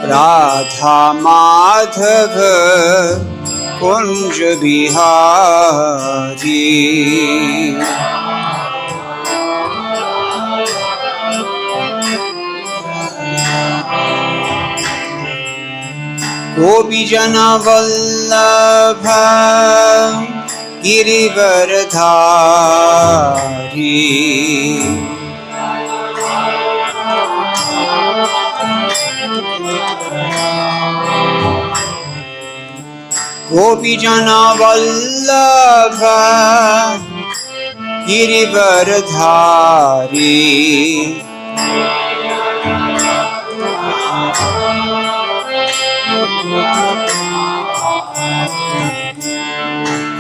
राधा माधव कुंज बिहारी। गोपी जन वल्लभ गिरिवरधारी। गोपी जन वल्लभ गिरिवरधारी।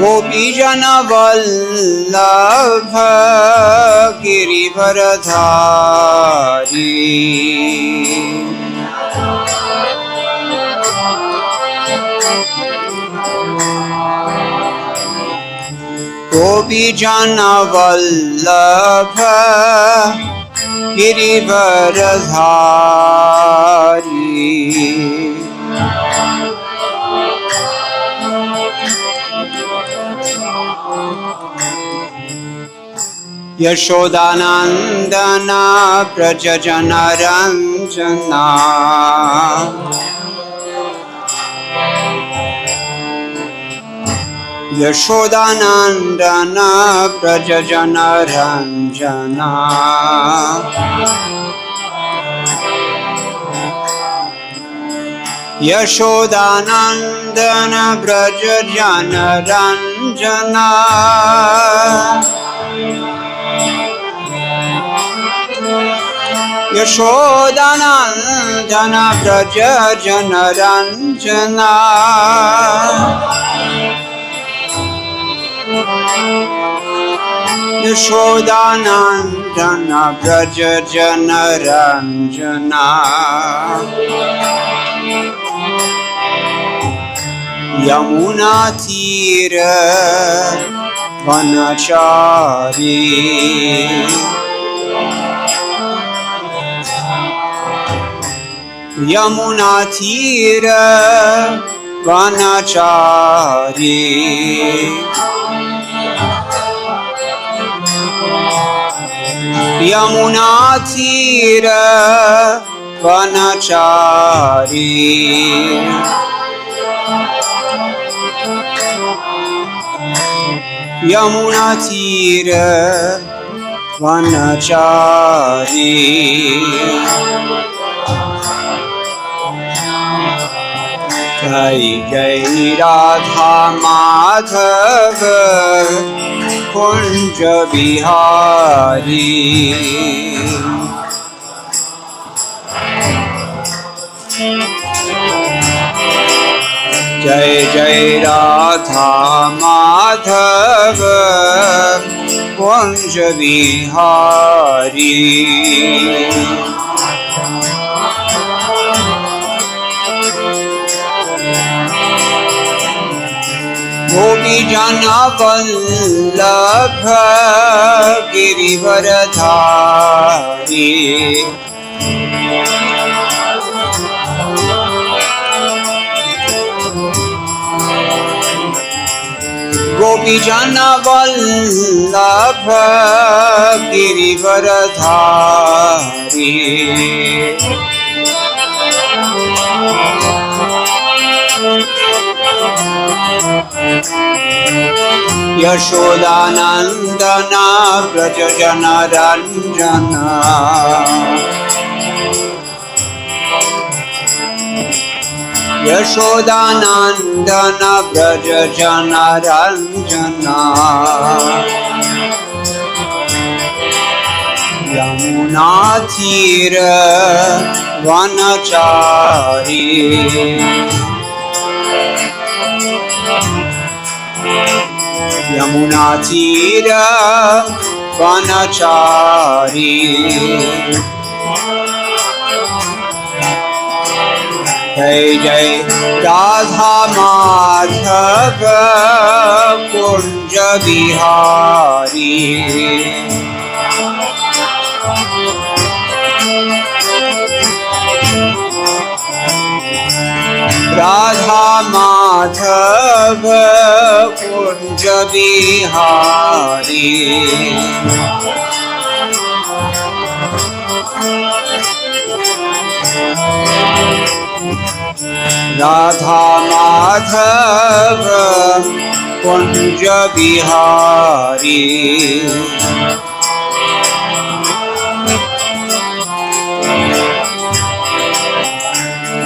गोपी जन वल्लभ गिरिवरधारी। गोपी जन वल्लभ गिरिवरधारी। यशोदानंदन व्रज जन रंजना। यशोदानंदन व्रज जन रंजना। यशोदानंदन व्रज जन रंजना। यशोदानंदन व्रज जन रंजना। यशोदानंदन व्रज जन रंजना। यमुना तीर वनचारी। यमुना तीर वनचारी। यमुना तीर वनचारी। यमुना तीर वनचारी। जय जय राधा माधव कुंज बिहारी। जय जय राधा माधव कुंज बिहारी। गोपी जन वल्लभ गिरिवरधारी। गोपी जन वल्लभ गिरिवरधारी। यशोदानंदन व्रज जन रंजना। यशोदानंदन व्रज जन रंजना। यमुना तीर वनचारी। यमुना तीर वनचारी। जय जय Radha Madhav Kunj Bihari. Madhava Kunja Bihari Radha Madhava Kunja Bihari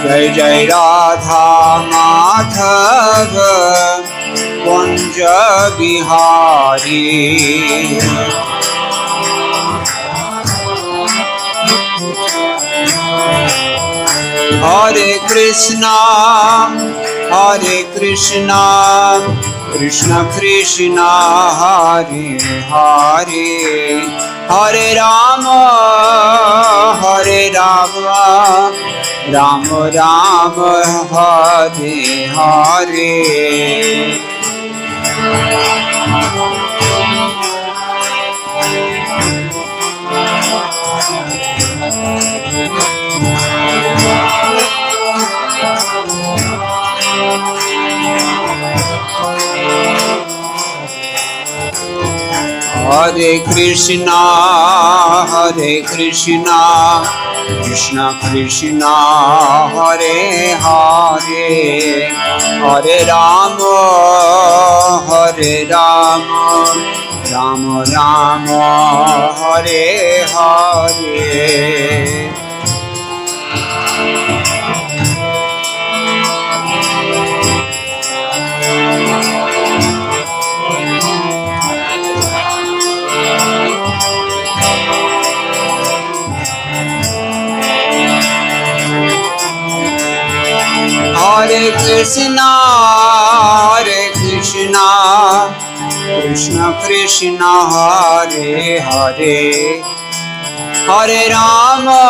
Jai Jai Radha Madhava Kunja Bihari Hare Krishna Krishna Krishna Hare Hare Hare Rama Rama Rama Hare Hare Hare Krishna Krishna Krishna Hare Hare Hare Rama Rama Rama Hare Hare Hare Krishna Krishna Krishna Hare Hare Hare Rama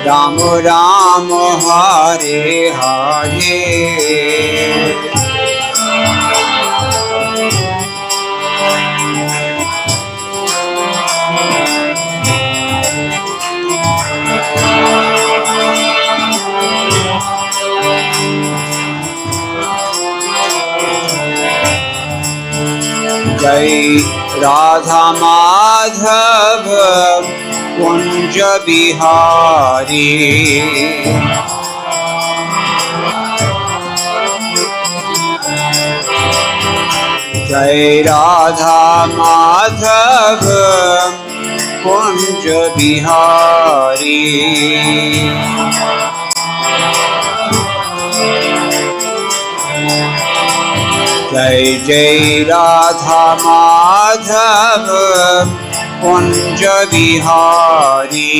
Rama Rama Hare Hare Jai Radha Madhava Kunja Bihari Jai Radha Madhava Kunja Bihari Jai Jai Radha Madhava Kunja Bihari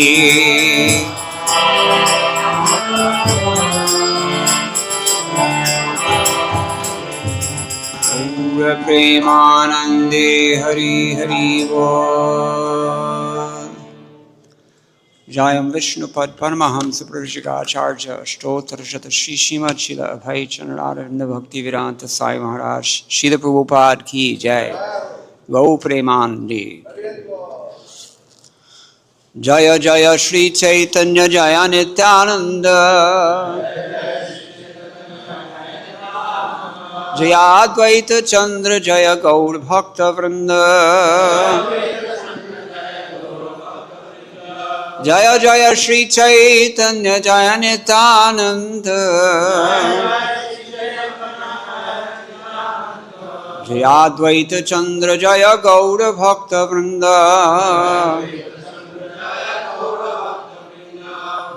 Pura Premanande Hari Hari Bol Jayam Vishnupad Paramahamsa Prajagacharya Ashtottara Shata Shri Srimad Srila Abhay Chandrarvinda Bhakti Vedanta Sai Maharaj Srila Prabhupada Ki Jai Gau Premanande Jaya Jaya Shri Chaitanya Jaya Nityananda Jaya Advaita Chandra Jaya Gaur Bhakta Vrinda Jaya Jaya Shri Chaitanya Jaya Nityananda Jaya Advaita Chandra Jaya Gaura Bhakta Vrinda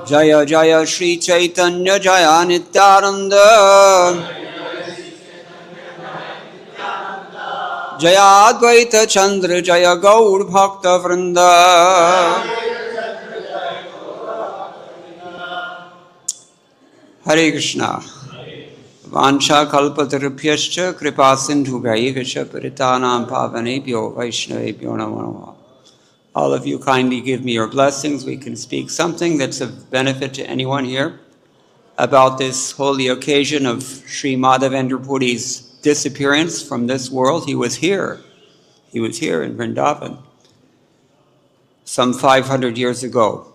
Jaya Jaya Shri Chaitanya Jaya Nityananda Jaya Advaita Chandra Jaya Gaur Bhakta Vrinda Hare Krishna Vancha kalpatarubhyascha kripa sindhubhaivacha paritanam pavanebhyo vaishnavebhyo namo namaha. All of you kindly give me your blessings. We can speak something that's of benefit to anyone here about this holy occasion of Sri Madhavendra Puri's disappearance from this world. He was here in Vrindavan some 500 years ago.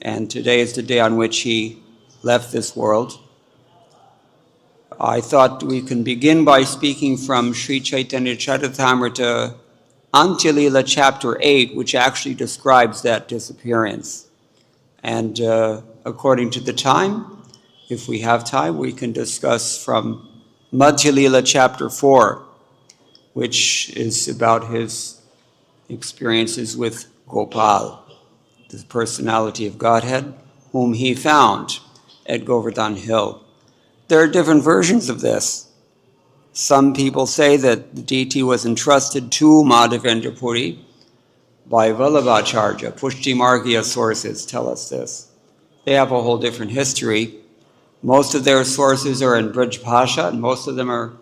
And today is the day on which he left this world. I thought we can begin by speaking from Sri Chaitanya Charitamrita, Antya-līlā chapter 8, which actually describes that disappearance. And according to the time, if we have time, we can discuss from Madhavendra chapter 4, which is about his experiences with Gopal, the personality of Godhead, whom he found at Govardhan Hill. There are different versions of this. Some people say that the deity was entrusted to Madhavendra Puri by Vallabhacharya. Pushtimargya sources tell us this. They have a whole different history. Most of their sources are in Braj Bhasha, and most of them are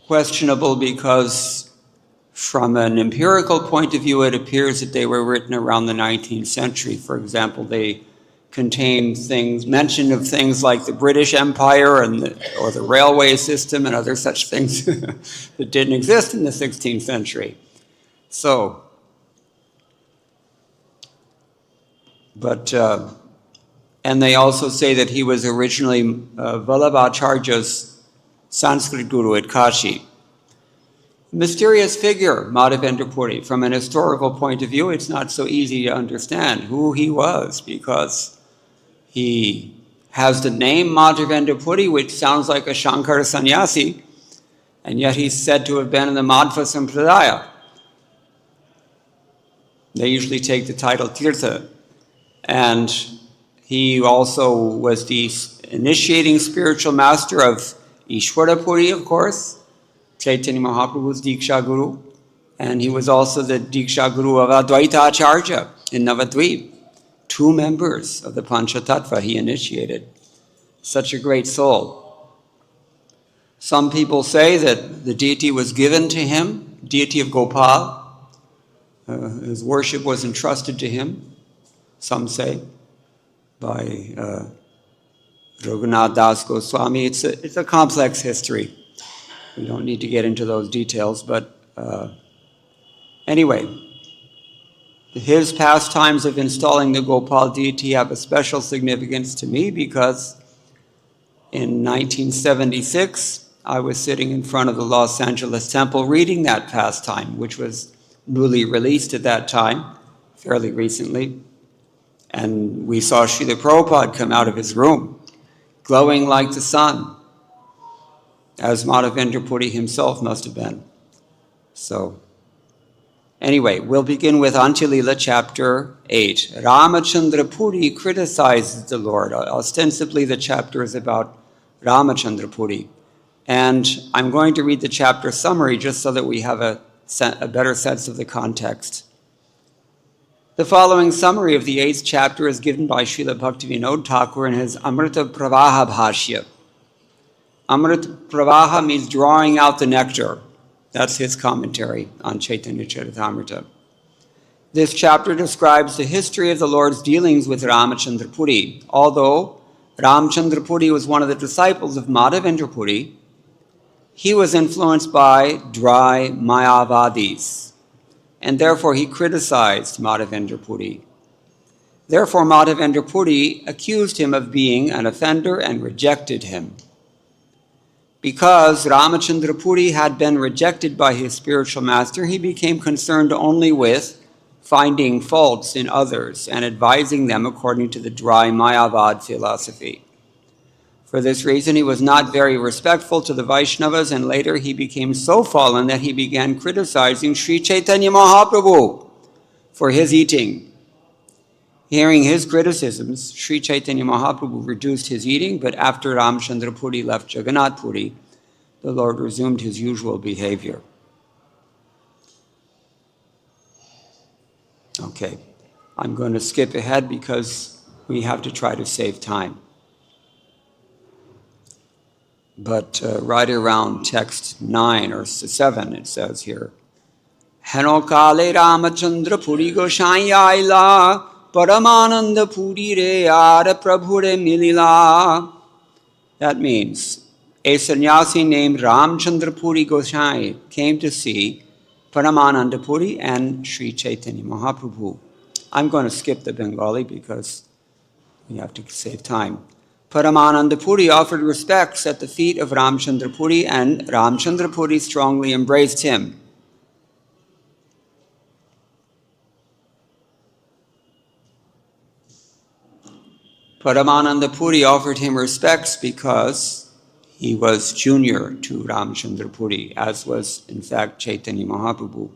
questionable because from an empirical point of view, it appears that they were written around the 19th century. For example, they contain mention of things like the British Empire or the railway system and other such things that didn't exist in the 16th century. So, and they also say that he was originally Vallabhacharya's Sanskrit guru at Kashi. Mysterious figure, Madhavendra Puri. From an historical point of view, it's not so easy to understand who he was because he has the name Madhavendra Puri, which sounds like a Shankara sannyasi, and yet he's said to have been in the Madhva Sampradaya. They usually take the title Tirtha. And he also was the initiating spiritual master of Ishwara Puri, of course, Chaitanya Mahaprabhu's Diksha Guru. And he was also the Diksha Guru of Advaita Acharya in Navadvip. 2 members of the Panchatattva he initiated. Such a great soul. Some people say that the deity was given to him, deity of Gopal. His worship was entrusted to him, some say, by Raghunath Das Goswami. It's a complex history. We don't need to get into those details, but anyway, his pastimes of installing the Gopal deity have a special significance to me because in 1976, I was sitting in front of the Los Angeles temple reading that pastime, which was newly released at that time, fairly recently. And we saw Srila Prabhupada come out of his room, glowing like the sun, as Madhavendra Puri himself must have been. So, anyway, we'll begin with Antya-līlā chapter 8. Ramachandra Puri criticizes the Lord. Ostensibly, the chapter is about Ramachandra Puri. And I'm going to read the chapter summary just so that we have a better sense of the context. The following summary of the 8th chapter is given by Srila Bhaktivinoda Thakur in his Amrita Pravaha Bhashya. Amrita Pravaha means drawing out the nectar. That's his commentary on Chaitanya Charitamrita. This chapter describes the history of the Lord's dealings with Ramachandra Puri. Although Ramachandra Puri was one of the disciples of Madhavendra Puri, he was influenced by dry Mayavadis, and therefore he criticized Madhavendra Puri. Therefore Madhavendra Puri accused him of being an offender and rejected him. Because Ramachandra Puri had been rejected by his spiritual master, he became concerned only with finding faults in others and advising them according to the dry Mayavad philosophy. For this reason, he was not very respectful to the Vaishnavas, and later he became so fallen that he began criticizing Sri Chaitanya Mahaprabhu for his eating. Hearing his criticisms, Sri Chaitanya Mahaprabhu reduced his eating, but after Ramachandra Puri left Jagannath Puri, the Lord resumed his usual behavior. Okay, I'm going to skip ahead because we have to try to save time. But right around text 9 or 7, it says here, Heno kale Ramachandra Puri Goshaiyila Paramananda Puri re Ara Prabhu re milila. That means a sannyasi named Ramachandra Puri Gosai came to see Paramananda Puri and Sri Chaitanya Mahaprabhu. I'm going to skip the Bengali because We have to save time. Paramananda Puri offered respects at the feet of Ramachandra Puri, and Ramachandra Puri strongly embraced him. Paramananda Puri offered him respects because he was junior to Ramachandra Puri, as was in fact Chaitanya Mahaprabhu.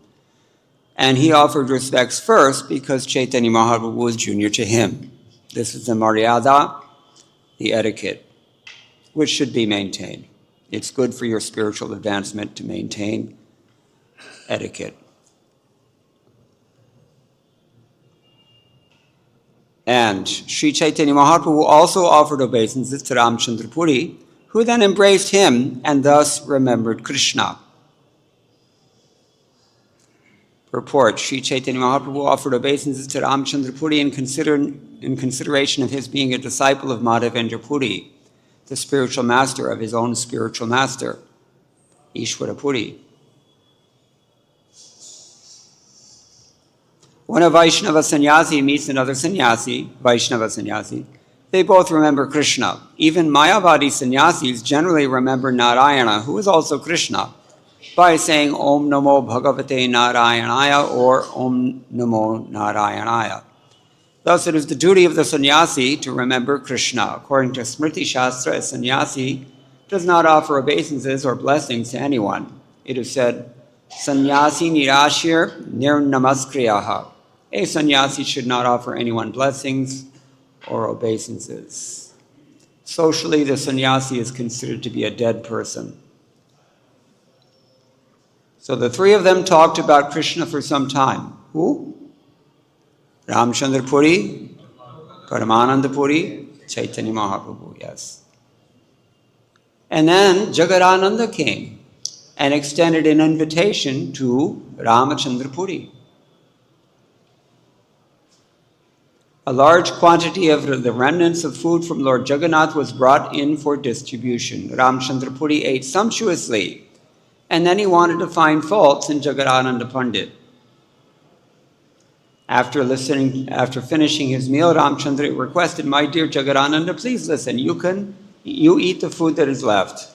And he offered respects first because Chaitanya Mahaprabhu was junior to him. This is the maryada, the etiquette, which should be maintained. It's good for your spiritual advancement to maintain etiquette. And Sri Chaitanya Mahaprabhu also offered obeisances to Ramachandra Puri, who then embraced him and thus remembered Krishna. Purport: Sri Chaitanya Mahaprabhu offered obeisances to Ramachandra Puri in consideration of his being a disciple of Madhavendra Puri, the spiritual master of his own spiritual master, Ishwara Puri. When a Vaishnava sannyasi meets another sannyasi, Vaishnava sannyasi, they both remember Krishna. Even Mayavadi sannyasis generally remember Narayana, who is also Krishna, by saying Om Namo Bhagavate Narayanaya or Om Namo Narayanaya. Thus, it is the duty of the sannyasi to remember Krishna. According to Smriti Shastra, a sannyasi does not offer obeisances or blessings to anyone. It is said, Sannyasi nirashir nirnamaskriyaha. A sannyasi should not offer anyone blessings or obeisances. Socially, the sannyasi is considered to be a dead person. So the three of them talked about Krishna for some time. Who? Ramachandra Puri, Paramananda Puri, Chaitanya Mahaprabhu, yes. And then Jagadananda came and extended an invitation to Ramachandra Puri. A large quantity of the remnants of food from Lord Jagannath was brought in for distribution. Ramachandra Puri ate sumptuously, and then he wanted to find faults in Jagadananda Pandit. After finishing his meal, Ramachandra requested, "My dear Jagadananda, please listen. You eat the food that is left."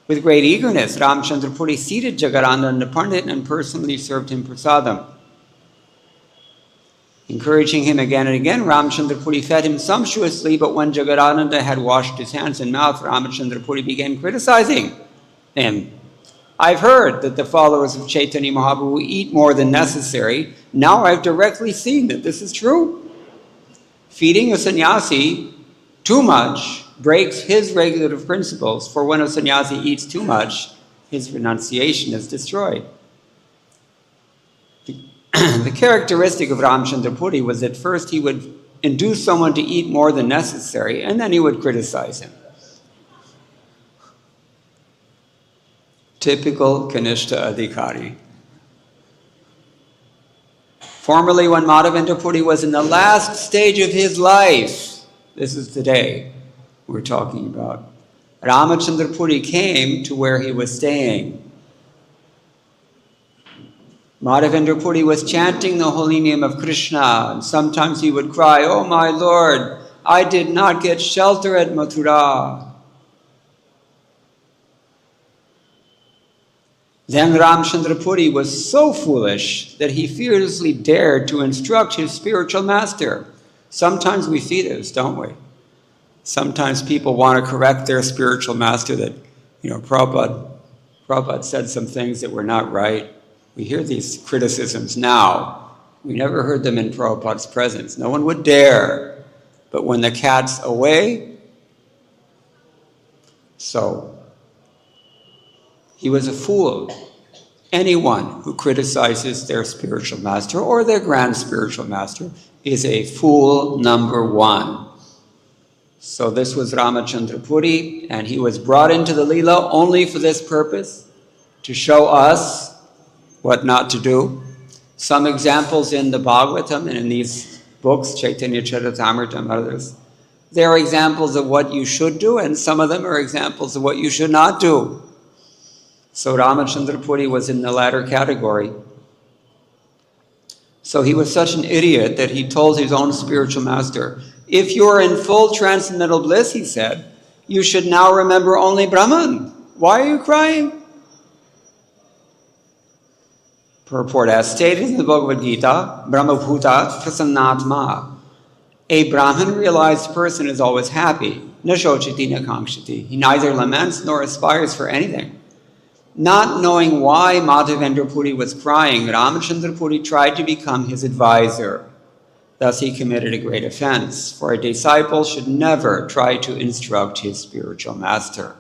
With great eagerness, Ramachandra Puri seated Jagadananda Pandit and personally served him prasadam. Encouraging him again and again, Ramachandra Puri fed him sumptuously, but when Jagadananda had washed his hands and mouth, Ramachandra Puri began criticizing him. "I've heard that the followers of Chaitanya Mahaprabhu eat more than necessary. Now I've directly seen that this is true. Feeding a sannyasi too much breaks his regulative principles, for when a sannyasi eats too much, his renunciation is destroyed." The characteristic of Ramachandra Puri was that first he would induce someone to eat more than necessary, and then he would criticize him. Typical Kanishta Adhikari. Formerly, when Madhavendra Puri was in the last stage of his life, this is today we're talking about, Ramachandra Puri came to where he was staying. Madhavendra Puri was chanting the holy name of Krishna, and sometimes he would cry, "Oh my Lord, I did not get shelter at Mathura." Then Ramachandra Puri was so foolish that he fearlessly dared to instruct his spiritual master. Sometimes we see this, don't we? Sometimes people want to correct their spiritual master that, Prabhupada said some things that were not right. We hear these criticisms now. We never heard them in Prabhupada's presence. No one would dare. But when the cat's away, so he was a fool. Anyone who criticizes their spiritual master or their grand spiritual master is a fool number one. So this was Ramachandra Puri, and he was brought into the Leela only for this purpose, to show us what not to do. Some examples in the Bhagavatam and in these books, Chaitanya Charitamrita and others, there are examples of what you should do, and some of them are examples of what you should not do. So Ramachandra Puri was in the latter category. So he was such an idiot that he told his own spiritual master, If you're in full transcendental bliss, he said, you should now remember only Brahman. Why are you crying? Purport, as stated in the Bhagavad Gita, Brahmabhuta Prasannatma. A Brahman realized person is always happy. Na shochiti na kankshati. He neither laments nor aspires for anything. Not knowing why Madhavendra Puri was crying, Ramachandra Puri tried to become his advisor. Thus he committed a great offense, for a disciple should never try to instruct his spiritual master.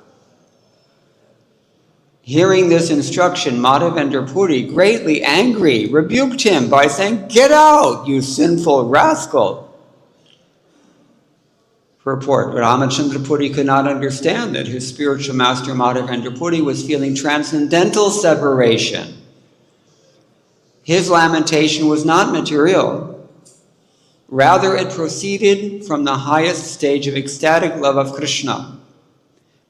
Hearing this instruction, Madhavendra Puri, greatly angry, rebuked him by saying, "Get out, you sinful rascal." Purport, Ramachandra Puri could not understand that his spiritual master Madhavendra Puri was feeling transcendental separation. His lamentation was not material. Rather, it proceeded from the highest stage of ecstatic love of Krishna.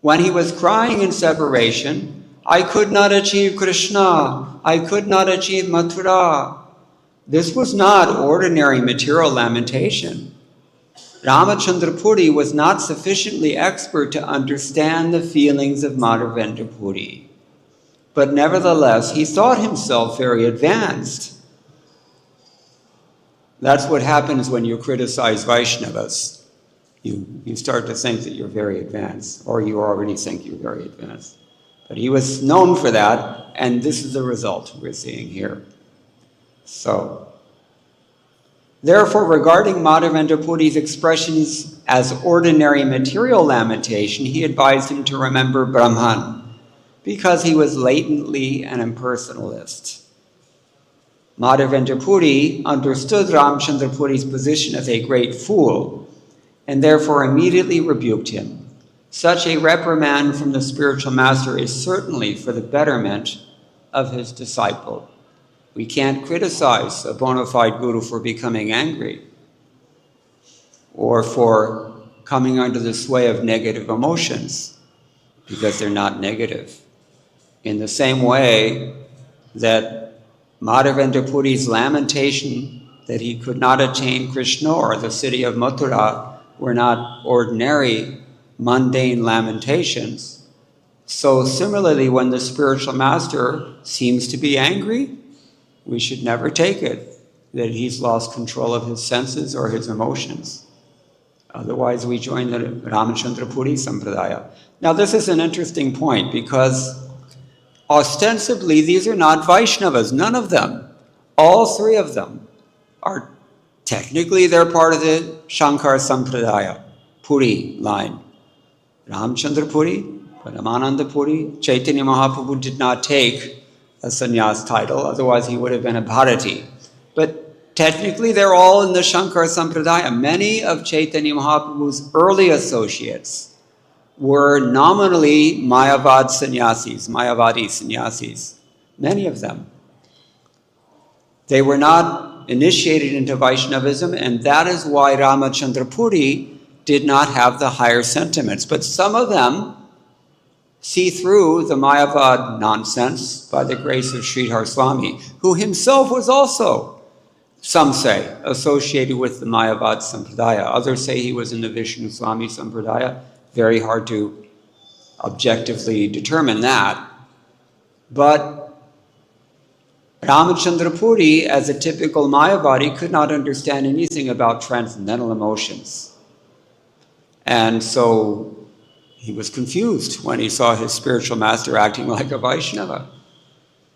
When he was crying in separation, "I could not achieve Krishna, I could not achieve Mathura," this was not ordinary material lamentation. Ramachandra Puri was not sufficiently expert to understand the feelings of Madhavendra Puri. But nevertheless, he thought himself very advanced. That's what happens when you criticize Vaishnavas. You start to think that you're very advanced, or you already think you're very advanced. But he was known for that, and this is the result we're seeing here. So, therefore, regarding Madhavendra Puri's expressions as ordinary material lamentation, he advised him to remember Brahman, because he was latently an impersonalist. Madhavendra Puri understood Ramachandra Puri's position as a great fool, and therefore immediately rebuked him. Such a reprimand from the spiritual master is certainly for the betterment of his disciple. We can't criticize a bona fide guru for becoming angry or for coming under the sway of negative emotions, because they're not negative. In the same way that Madhavendra Puri's lamentation that he could not attain Krishna or the city of Mathura were not ordinary, mundane lamentations, so similarly, when the spiritual master seems to be angry, we should never take it that he's lost control of his senses or his emotions. Otherwise, we join the Ramachandra Puri Sampradaya. Now, this is an interesting point, because ostensibly, these are not Vaishnavas, none of them. All three of them are technically, they're part of the Shankar Sampradaya, Puri line. Ramachandra Puri, Paramananda Puri, Chaitanya Mahaprabhu did not take a sannyas title, otherwise he would have been a Bharati. But technically, they're all in the Shankar Sampradaya. Many of Chaitanya Mahaprabhu's early associates were nominally Mayavad sannyasis, Mayavadi sannyasis, many of them. They were not initiated into Vaishnavism, and that is why Ramachandra Puri did not have the higher sentiments. But some of them see through the Mayavad nonsense by the grace of Sridhar Swami, who himself was also, some say, associated with the Mayavad Sampradaya. Others say he was in the Vishnu Swami Sampradaya. Very hard to objectively determine that. But Ramachandra Puri, as a typical Mayavadi, could not understand anything about transcendental emotions. And so he was confused when he saw his spiritual master acting like a Vaishnava.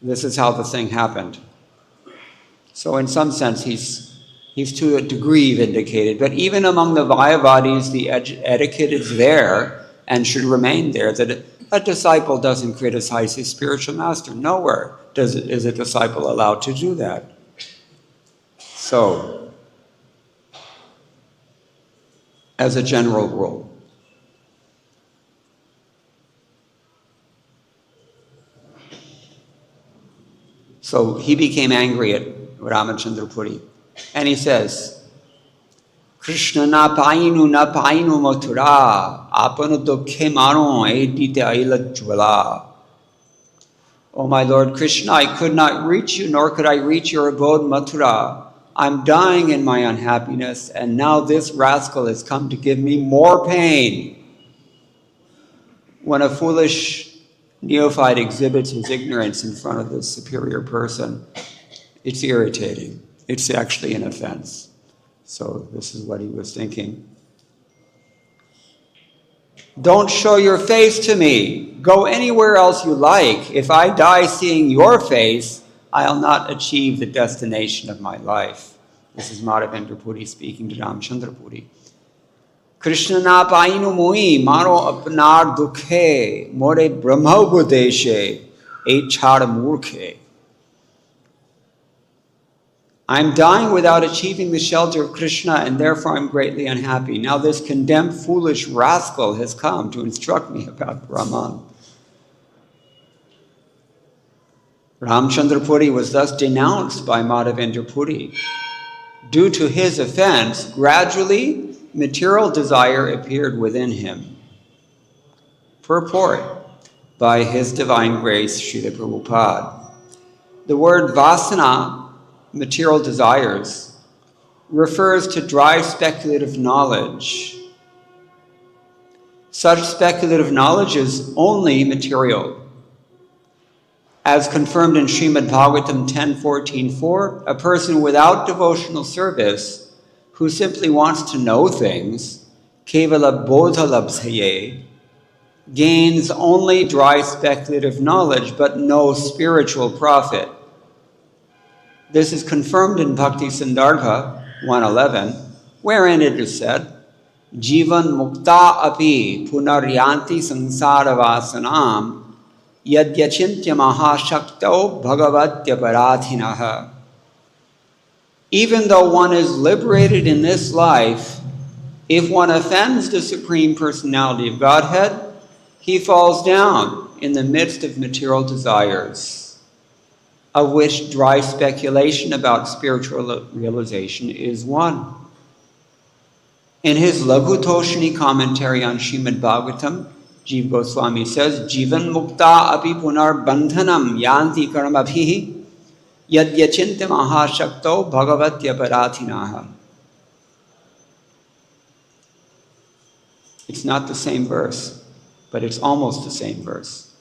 This is how the thing happened. So in some sense, he's to a degree vindicated. But even among the Mayavadis, the etiquette is there and should remain there, that a disciple doesn't criticize his spiritual master. Nowhere is a disciple allowed to do that. So, as a general rule. So he became angry at Ramachandra Puri. And he says, Krishna na painu mathura, apanu dukhe mano edite aila jwala. O my Lord Krishna, I could not reach you, nor could I reach your abode Mathura. I'm dying in my unhappiness, and now this rascal has come to give me more pain. When a foolish neophyte exhibits his ignorance in front of the superior person, it's irritating. It's actually an offense. So this is what he was thinking. Don't show your face to me. Go anywhere else you like. If I die seeing your face, I'll not achieve the destination of my life. This is Madhavendra Puri speaking to Ramachandra Puri. Krishna na painu mui maro apnar dukhe more brahma ubadeshe echhar murkhe. I'm dying without achieving the shelter of Krishna, and therefore I'm greatly unhappy. Now this condemned foolish rascal has come to instruct me about Brahman. Ramachandra Puri was thus denounced by Madhavendra Puri. Due to his offense, gradually material desire appeared within him. Purport by His Divine Grace, Srila Prabhupada. The word vasana, material desires, refers to dry speculative knowledge. Such speculative knowledge is only material. As confirmed in Srimad Bhagavatam 10.14.4, a person without devotional service who simply wants to know things, kevala bodha labdhaye, gains only dry speculative knowledge but no spiritual profit. This is confirmed in Bhakti Sandarbha 111, wherein it is said, Jivan mukta api punaryanti sansara vasanam yadyachintya mahashakto bhagavatya paradhinaha. Even though one is liberated in this life, if one offends the Supreme Personality of Godhead, he falls down in the midst of material desires, of which dry speculation about spiritual realization is one. In his Laghu Toshini commentary on Srimad Bhagavatam, Jiva Goswami says, Jivan mukta api punar bandhanam yanti karamabhihi yadyachintya mahashakto bhagavatya paradhinaha. It's not the same verse, but it's almost the same verse.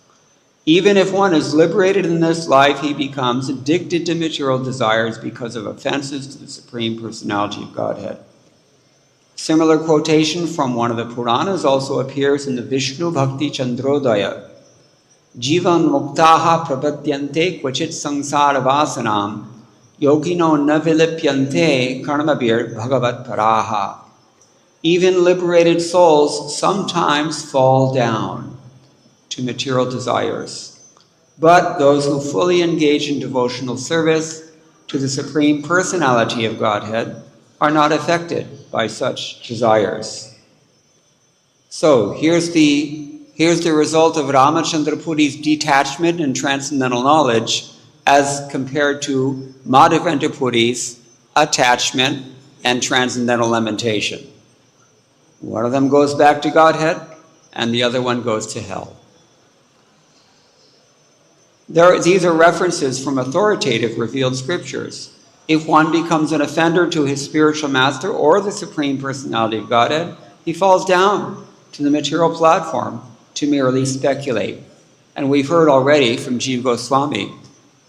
Even if one is liberated in this life, he becomes addicted to material desires because of offenses to the Supreme Personality of Godhead. Similar quotation from one of the Puranas also appears in the Vishnu Bhakti Chandrodaya. Jivan muktaha prapadyante kvachit sangsara vasanam yogino na vilipyante karmabir bhagavat paraha. Even liberated souls sometimes fall down to material desires. But those who fully engage in devotional service to the Supreme Personality of Godhead are not affected by such desires. So here's the result of Ramachandra Puri's detachment and transcendental knowledge as compared to Madhavendra Puri's attachment and transcendental lamentation. One of them goes back to Godhead and the other one goes to hell. These are references from authoritative revealed scriptures. If one becomes an offender to his spiritual master or the Supreme Personality of Godhead, he falls down to the material platform to merely speculate. And we've heard already from Jiva Goswami,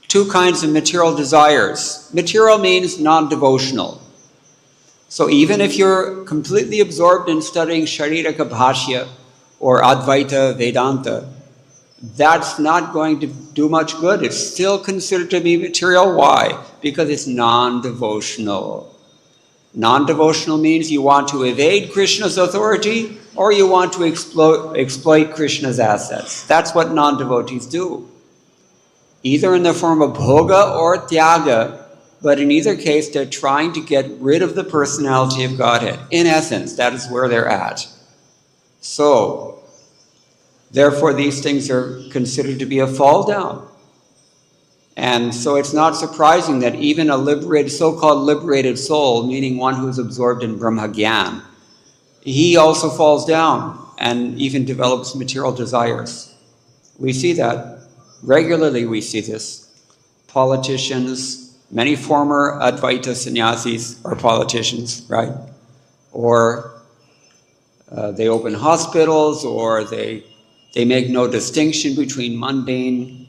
two kinds of material desires. Material means non-devotional. So even if you're completely absorbed in studying Shariraka Bhashya or Advaita Vedanta, that's not going to do much good. It's still considered to be material. Why? Because it's non-devotional. Non-devotional means you want to evade Krishna's authority or you want to exploit Krishna's assets. That's what non-devotees do. Either in the form of bhoga or tyaga, but in either case, they're trying to get rid of the personality of Godhead. In essence, that is where they're at. So, therefore, these things are considered to be a fall down. And so it's not surprising that even a liberated, so-called liberated soul, meaning one who's absorbed in Brahma Gyan, he also falls down and even develops material desires. We see that. Regularly we see this. Politicians, Many former Advaita sannyasis are politicians, right? Or they open hospitals, or they make no distinction between mundane.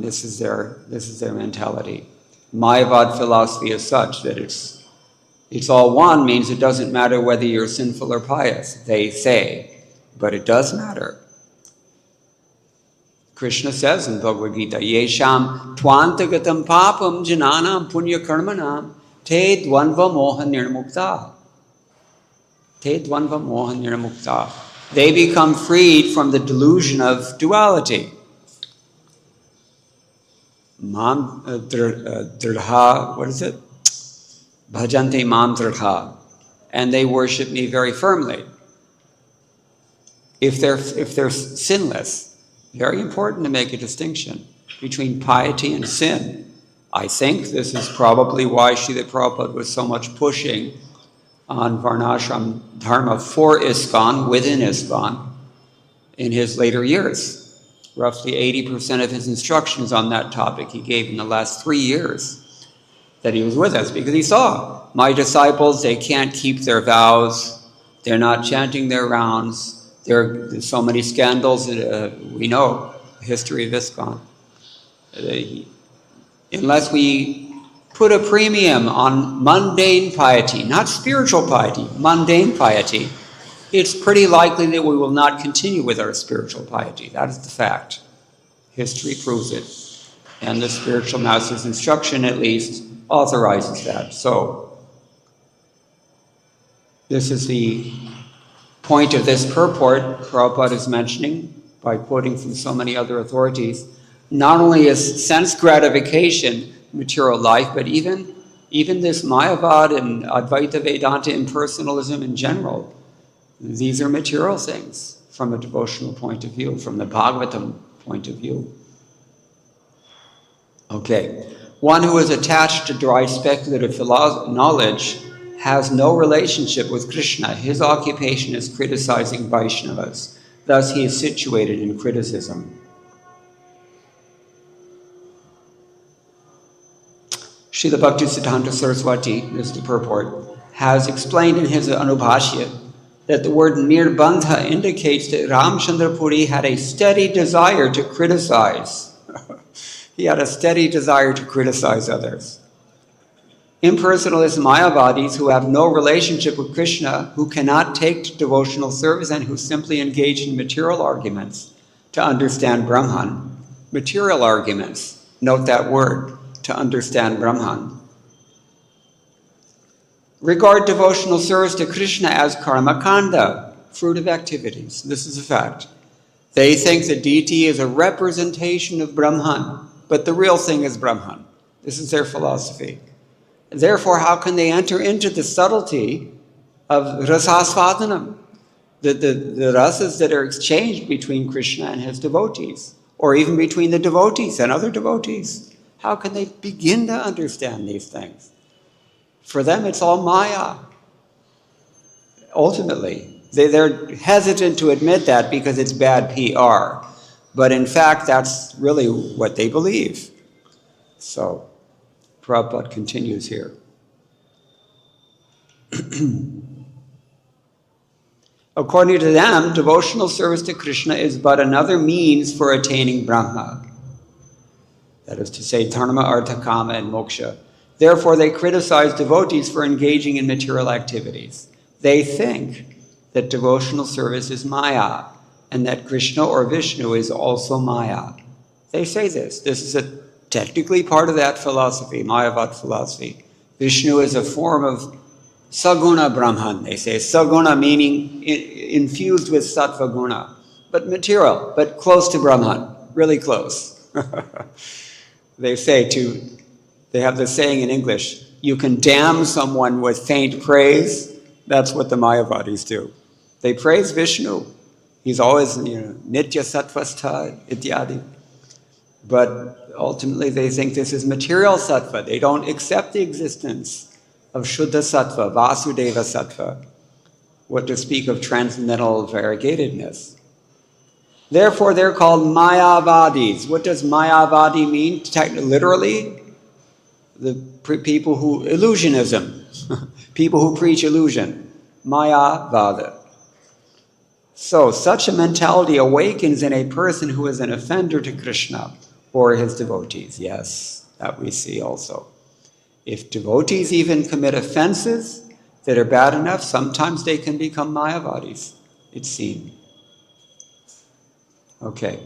This is their mentality. Mayavad philosophy is such that it's all one, means it doesn't matter whether you're sinful or pious, they say, but it does matter. Krishna says in Bhagavad Gita, Yesham twantagatam papam jananam punya karmanam te dvanva moha nirmukta. Te dvanva moha nirmukta. They become freed from the delusion of duality. Mam dridha, what is it? Bhajante mam dridha. And they worship me very firmly. If they're sinless. Very important to make a distinction between piety and sin. I think this is probably why Srila Prabhupada was so much pushing on Varnashram Dharma for ISKCON, within ISKCON, in his later years. Roughly 80% of his instructions on that topic he gave in the last 3 years that he was with us, because he saw, my disciples, they can't keep their vows, they're not chanting their rounds, there's so many scandals, we know the history of ISKCON. Unless we put a premium on mundane piety, not spiritual piety, mundane piety, it's pretty likely that we will not continue with our spiritual piety. That is the fact. History proves it. And the spiritual master's instruction, at least, authorizes that. So, this is the point of this purport Prabhupada is mentioning by quoting from so many other authorities. Not only is sense gratification material life, but even this Mayavad and Advaita Vedanta impersonalism in general, these are material things from a devotional point of view, from the Bhagavatam point of view. Okay, one who is attached to dry speculative knowledge has no relationship with Krishna. His occupation is criticizing Vaishnavas. Thus, he is situated in criticism. Srila Bhaktisiddhanta Saraswati, this is the purport, has explained in his Anubhashya that the word nirbandha indicates that Ramachandra Puri had a steady desire to criticize. He had a steady desire to criticize others. Impersonalist Mayavadis who have no relationship with Krishna, who cannot take to devotional service, and who simply engage in material arguments to understand Brahman. Material arguments, note that word, to understand Brahman. Regard devotional service to Krishna as karmakanda, fruit of activities. This is a fact. They think the deity is a representation of Brahman, but the real thing is Brahman. This is their philosophy. Therefore, how can they enter into the subtlety of rasasvadanam, the rasas that are exchanged between Krishna and his devotees, or even between the devotees and other devotees? How can they begin to understand these things? For them, it's all Maya. Ultimately, they're hesitant to admit that because it's bad PR. But in fact, that's really what they believe. So, Prabhupada continues here. According to them, devotional service to Krishna is but another means for attaining Brahma. That is to say, dharma, artha, kama, and moksha. Therefore, they criticize devotees for engaging in material activities. They think that devotional service is Maya, and that Krishna or Vishnu is also Maya. They say this. This is technically part of that philosophy, Mayavad philosophy. Vishnu is a form of saguna Brahman. They say saguna meaning infused with sattva guna, but material, but close to Brahman, really close. They have this saying in English, you can damn someone with faint praise. That's what the Mayavadis do. They praise Vishnu. He's always, nitya sattvastha, ityadi. But ultimately they think this is material sattva. They don't accept the existence of Shuddha sattva, Vasudeva sattva, what to speak of transcendental variegatedness. Therefore, they're called Mayavadis. What does Mayavadi mean? Literally, the people who, illusionism, people who preach illusion. Mayavada. So, such a mentality awakens in a person who is an offender to Krishna or his devotees. Yes, that we see also. If devotees even commit offenses that are bad enough, sometimes they can become Mayavadis, it's seen. Okay.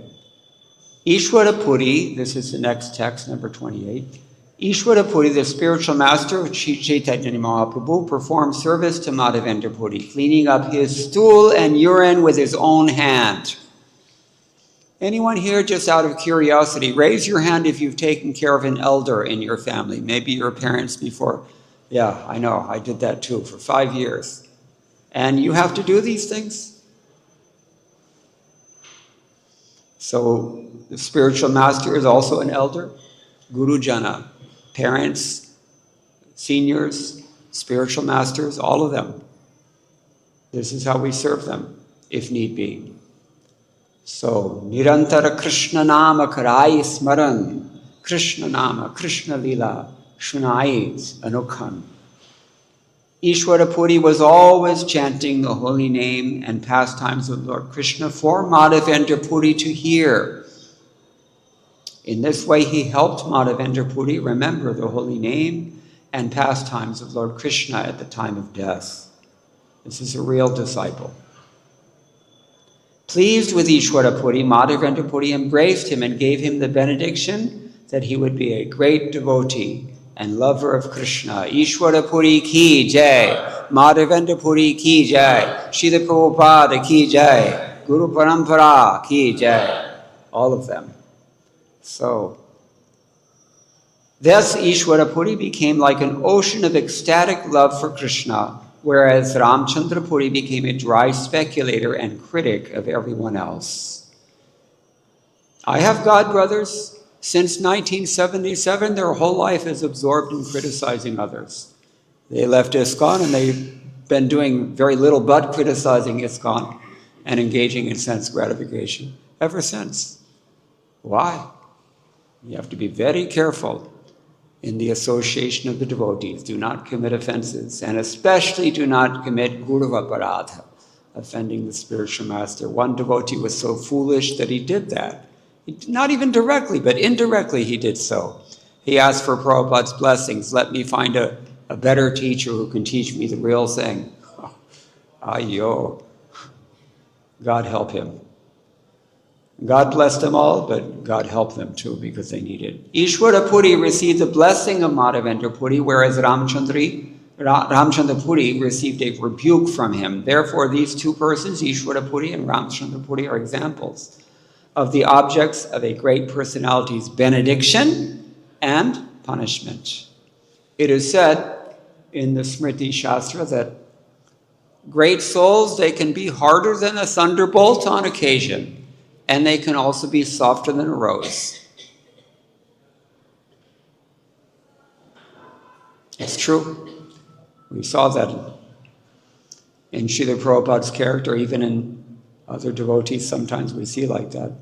Ishwara Puri, this is the next text, number 28. Ishwara Puri, the spiritual master of Chaitanya Mahaprabhu, performed service to Madhavendra Puri, cleaning up his stool and urine with his own hand. Anyone here, just out of curiosity, raise your hand if you've taken care of an elder in your family, maybe your parents before. Yeah, I know, I did that too for 5 years. And you have to do these things? So the spiritual master is also an elder, Guru Jana, parents, seniors, spiritual masters, all of them. This is how we serve them, if need be. So, Nirantara Krishna Nama Karai Smaran, Krishna Nama, Antya-līlā, Shunai Anukhan. Ishwara Puri was always chanting the holy name and pastimes of Lord Krishna for Madhavendra Puri to hear. In this way, he helped Madhavendra Puri remember the holy name and pastimes of Lord Krishna at the time of death. This is a real disciple. Pleased with Ishwara Puri, Madhavendra Puri embraced him and gave him the benediction that he would be a great devotee and lover of Krishna. Ishwara Puri ki jai, Madhavendra Puri ki jai, Srila Prabhupada ki jai, Guru Parampara ki jai, all of them. So, thus Ishwara Puri became like an ocean of ecstatic love for Krishna, whereas Ramachandra Puri became a dry speculator and critic of everyone else. I have god brothers. Since 1977, their whole life is absorbed in criticizing others. They left ISKCON and they've been doing very little but criticizing ISKCON and engaging in sense gratification ever since. Why? You have to be very careful in the association of the devotees. Do not commit offenses, and especially do not commit gurva-aparadha, offending the spiritual master. One devotee was so foolish that he did that. Not even directly, but indirectly he did so. He asked for Prabhupada's blessings. Let me find a better teacher who can teach me the real thing. Oh, ayyo. God help him. God blessed them all, but God helped them too because they needed it. Ishwara Puri received the blessing of Madhavendra Puri, whereas Ramachandra Puri received a rebuke from him. Therefore, these two persons, Ishwara Puri and Ramachandra Puri, are examples of the objects of a great personality's benediction and punishment. It is said in the Smriti Shastra that great souls, they can be harder than a thunderbolt on occasion, and they can also be softer than a rose. It's true. We saw that in Srila Prabhupada's character, even in other devotees, sometimes we see like that.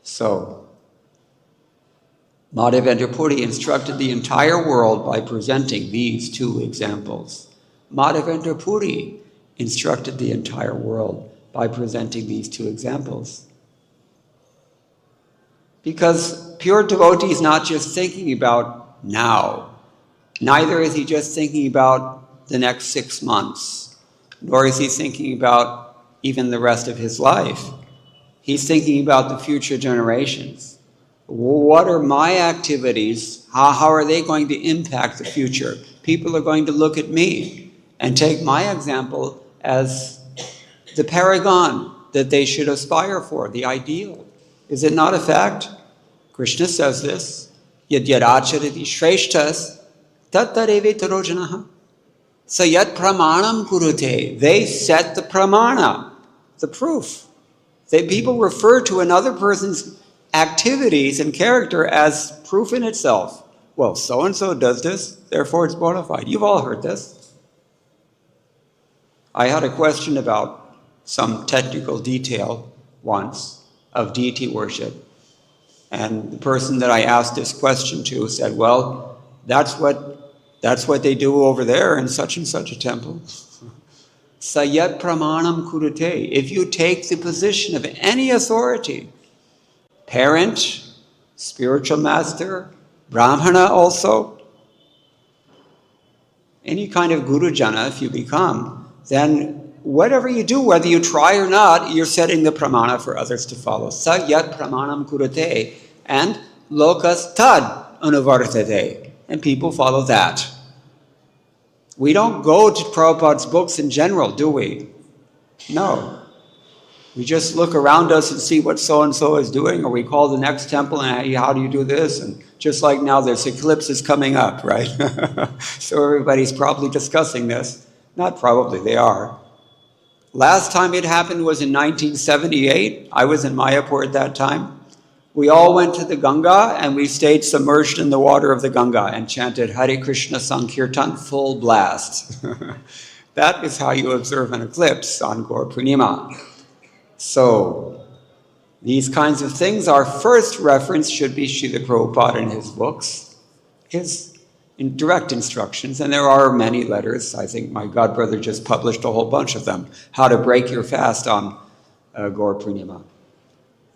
So, Madhavendra Puri instructed the entire world by presenting these two examples. Madhavendra Puri instructed the entire world by presenting these two examples. Because pure devotee is not just thinking about now, neither is he just thinking about the next 6 months, nor is he thinking about even the rest of his life. He's thinking about the future generations. What are my activities? How are they going to impact the future? People are going to look at me and take my example as the paragon that they should aspire for, the ideal. Is it not a fact? Krishna says this, yad acharati shreshtas tattarevi tarojanaha. Sayat pramanam kurute. They set the pramana, the proof. People refer to another person's activities and character as proof in itself. Well, so-and-so does this, therefore it's bona fide. You've all heard this. I had a question about some technical detail once of deity worship. And the person that I asked this question to said, well, that's what they do over there in such and such a temple. Sayat pramanam kurute. If you take the position of any authority, parent, spiritual master, brahmana also, any kind of guru jana, if you become, then whatever you do, whether you try or not, you're setting the pramana for others to follow. Sayat pramanam kurate, and lokas tad anuvartate, and people follow that. We don't go to Prabhupada's books in general, do we? No. We just look around us and see what so-and-so is doing, or we call the next temple and, hey, how do you do this? And just like now, there's eclipses coming up, right? So everybody's probably discussing this. Not probably, they are. Last time it happened was in 1978. I was in Mayapur at that time. We all went to the Ganga and we stayed submerged in the water of the Ganga and chanted Hare Krishna Sankirtan full blast. That is how you observe an eclipse on Gaur Purnima. So, these kinds of things, our first reference should be Srila Prabhupada in his books, his direct instructions, and there are many letters. I think my godbrother just published a whole bunch of them. How to break your fast on Gaur Purnima.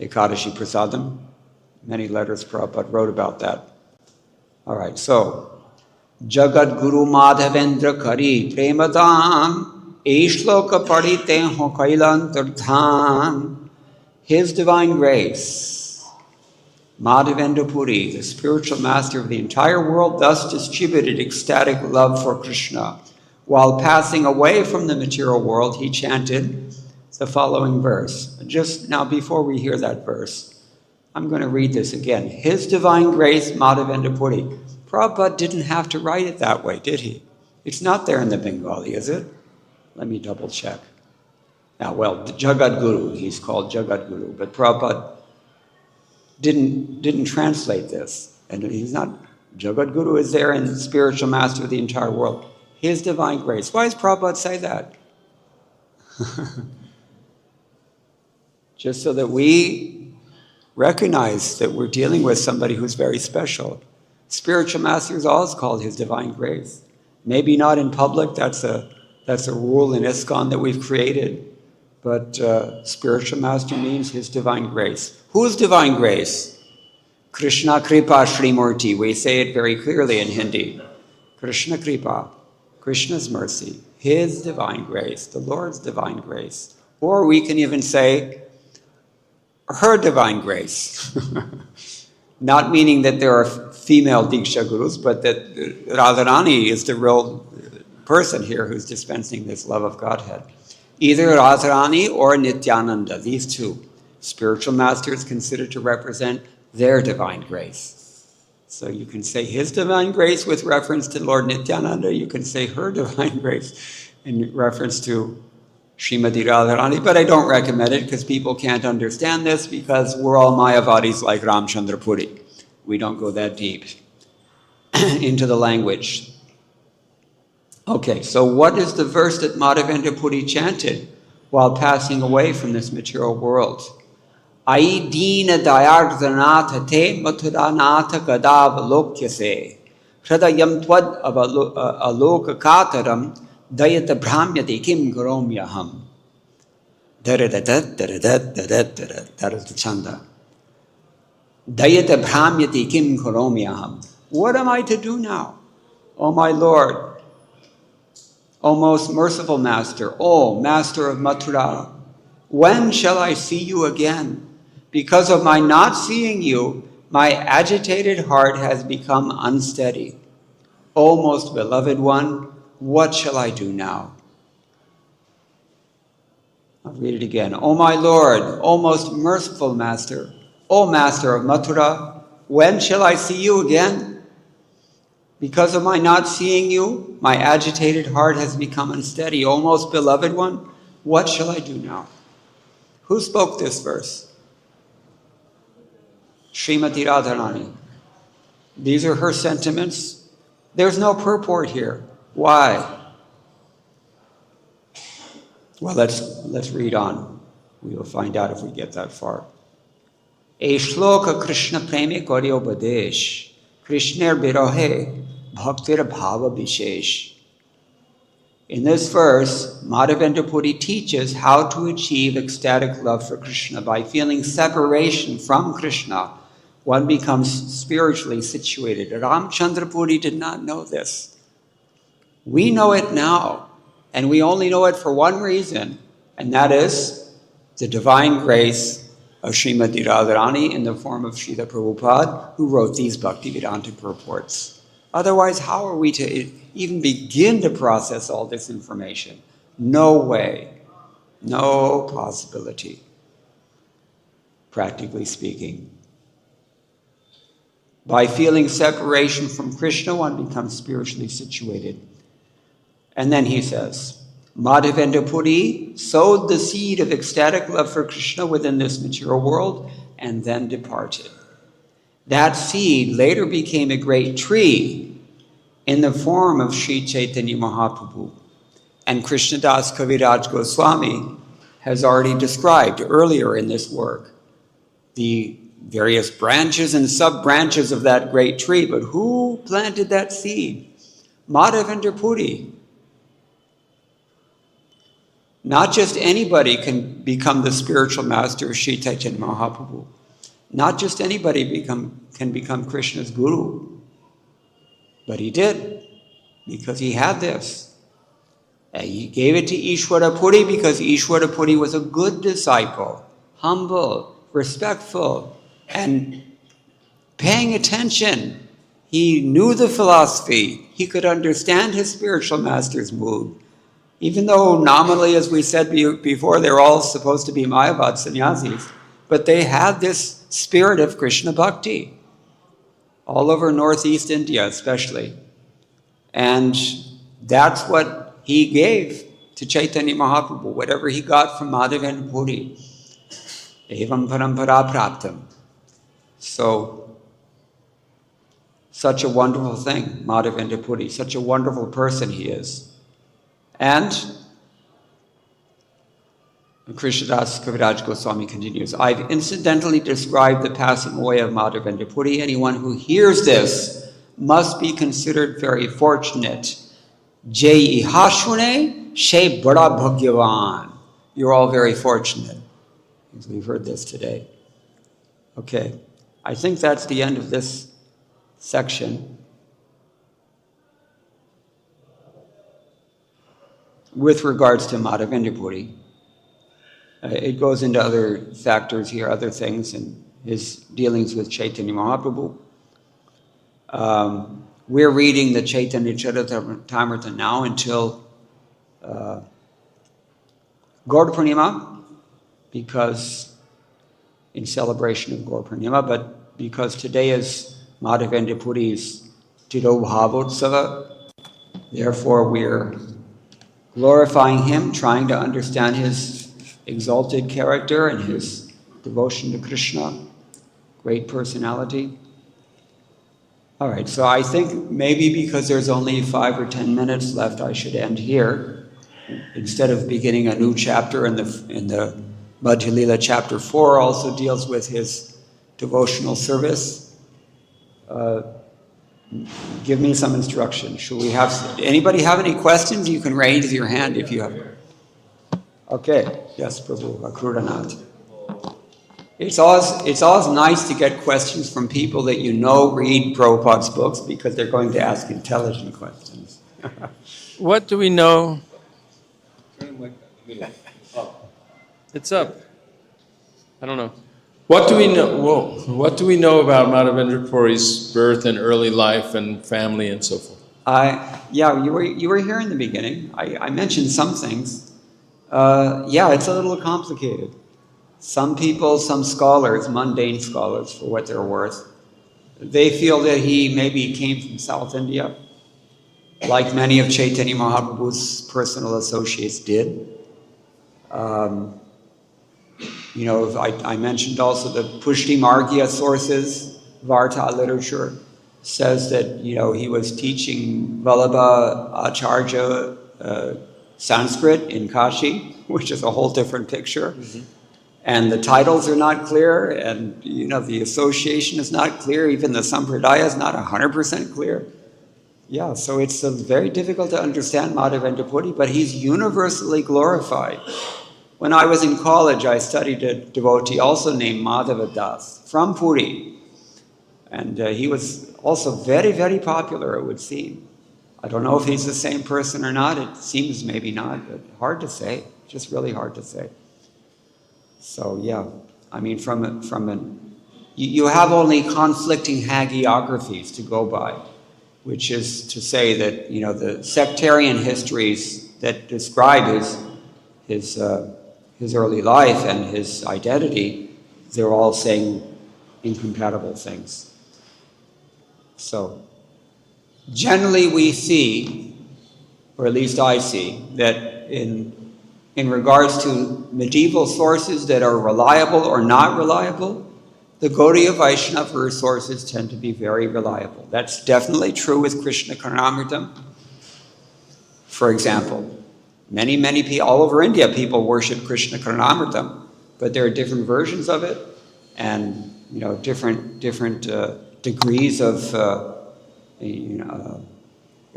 Ekadashi Prasadam. Many letters Prabhupada wrote about that. All right, so, Jagat Guru Madhavendra Kari Premadam Ishloka Parite Ho Kailantarthan. His Divine Grace, Madhavendra Puri, the spiritual master of the entire world, thus distributed ecstatic love for Krishna. While passing away from the material world, he chanted the following verse. Just now, before we hear that verse, I'm going to read this again. His Divine Grace, Madhavendra Puri. Prabhupada didn't have to write it that way, did he? It's not there in the Bengali, is it? Let me double check. Now, well, the Jagat Guru, he's called Jagat Guru, but Prabhupada didn't translate this. And he's not, Jagat Guru is there and spiritual master of the entire world. His Divine Grace. Why does Prabhupada say that? Just so that we recognize that we're dealing with somebody who's very special. Spiritual master is always called His Divine Grace. Maybe not in public, that's a rule in ISKCON that we've created, but spiritual master means His Divine Grace. Whose Divine Grace? Krishna Kripa Srimurti. We say it very clearly in Hindi. Krishna Kripa, Krishna's mercy, His Divine Grace, the Lord's Divine Grace. Or we can even say, her Divine Grace. Not meaning that there are female Diksha Gurus, but that Radharani is the real person here who's dispensing this love of Godhead. Either Radharani or Nityananda, these two spiritual masters considered to represent their Divine Grace. So you can say His Divine Grace with reference to Lord Nityananda, you can say her Divine Grace in reference to Srimati Radharani, but I don't recommend it because people can't understand this because we're all Mayavadis like Ramachandra Puri. We don't go that deep into the language. Okay, so what is the verse that Madhavendra Puri chanted while passing away from this material world? Ai deena dayardhanatha te mathuranatha gadav lokyase hridayam tvad aloka kataram dayata brahmyati kim karomyaham. That is the chanda. Dayata brahmyati kim karomyaham. What am I to do now? O my Lord, O most merciful Master, O Master of Mathura, when shall I see you again? Because of my not seeing you, my agitated heart has become unsteady. O most beloved one, what shall I do now? I'll read it again. O my Lord, O most merciful Master, O Master of Mathura, when shall I see you again? Because of my not seeing you, my agitated heart has become unsteady. O most beloved one, what shall I do now? Who spoke this verse? Srimati Radharani. These are her sentiments. There's no purport here. Why? Well, let's read on. We will find out if we get that far. A shloka Krishna preme koryo badesh, Krishner birohe bhaktir bhava bishesh. In this verse, Madhavendra Puri teaches how to achieve ecstatic love for Krishna. By feeling separation from Krishna, one becomes spiritually situated. Ramachandra Puri did not know this. We know it now, and we only know it for one reason, and that is the divine grace of Srimati Radharani in the form of Srila Prabhupada, who wrote these Bhaktivedanta purports. Otherwise, how are we to even begin to process all this information? No way. No possibility, practically speaking. By feeling separation from Krishna, one becomes spiritually situated. And then he says, Madhavendra Puri sowed the seed of ecstatic love for Krishna within this material world and then departed. That seed later became a great tree in the form of Sri Chaitanya Mahaprabhu. And Krishnadas Kaviraj Goswami has already described earlier in this work the various branches and sub-branches of that great tree. But who planted that seed? Madhavendra Puri. Not just anybody can become the spiritual master of Sri Chaitanya Mahaprabhu. Not just anybody can become Krishna's guru. But he did, because he had this. And he gave it to Ishwara Puri because Ishwara Puri was a good disciple, humble, respectful, and paying attention. He knew the philosophy. He could understand his spiritual master's mood. Even though nominally, as we said before, they're all supposed to be Mayavad sannyasis, but they had this spirit of Krishna bhakti, all over Northeast India especially. And that's what he gave to Chaitanya Mahaprabhu, whatever he got from Madhavendra Puri. Evam parampara praptam. So, such a wonderful thing, Madhavendra Puri, such a wonderful person he is. And Krishnadas Kaviraj Goswami continues, I've incidentally described the passing away of Madhavendra Puri. Anyone who hears this must be considered very fortunate. Jai ihashune she bada bhagyavan. You're all very fortunate. We've heard this today. Okay, I think that's the end of this section. With regards to Madhavendra Puri. It goes into other factors here, other things, and his dealings with Chaitanya Mahaprabhu. We're reading the Chaitanya Charitamrita now until Gaur Purnima, because in celebration of Gaur Purnima, but because today is Madhavendra Puri's Tirobhavotsava, therefore we're glorifying him, trying to understand his exalted character and his devotion to Krishna, great personality. All right, so I think maybe because there's only 5 or 10 minutes left, I should end here. Instead of beginning a new chapter in the Antya-līlā chapter 4 also deals with his devotional service. Give me some instruction. Should we have, anybody have any questions? You can raise your hand if you have. Okay, yes, Prabhu, Akruranath. It's always nice to get questions from people that you know read Prabhupada's books because they're going to ask intelligent questions. What do we know? It's up. I don't know. What do we know? Whoa. What do we know about Madhavendra Puri's birth and early life and family and so forth? Yeah, you were here in the beginning. I mentioned some things. Yeah, it's a little complicated. Some people, some scholars, mundane scholars for what they're worth, they feel that he maybe came from South India, like many of Chaitanya Mahaprabhu's personal associates did. You know, I mentioned also the Pushti Margya sources, Varta literature, says that, you know, he was teaching Vallabha Acharya Sanskrit in Kashi, which is a whole different picture. Mm-hmm. And the titles are not clear, and the association is not clear, even the sampradaya is not 100% clear. Yeah, so it's very difficult to understand Madhavendra Puri, but he's universally glorified. When I was in college, I studied a devotee also named Madhava Das from Puri. And he was also very, very popular, it would seem. I don't know if he's the same person or not. It seems maybe not, but hard to say. Just really hard to say. So yeah, I mean, you have only conflicting hagiographies to go by, which is to say that the sectarian histories that describe his early life and his identity, they're all saying incompatible things. So generally we see, or at least I see, that in regards to medieval sources that are reliable or not reliable, the Gaudiya Vaishnava sources tend to be very reliable. That's definitely true with Krishna Karnamritam. For example, many people all over India, people worship Krishna Karnamritam, but there are different versions of it, and different degrees of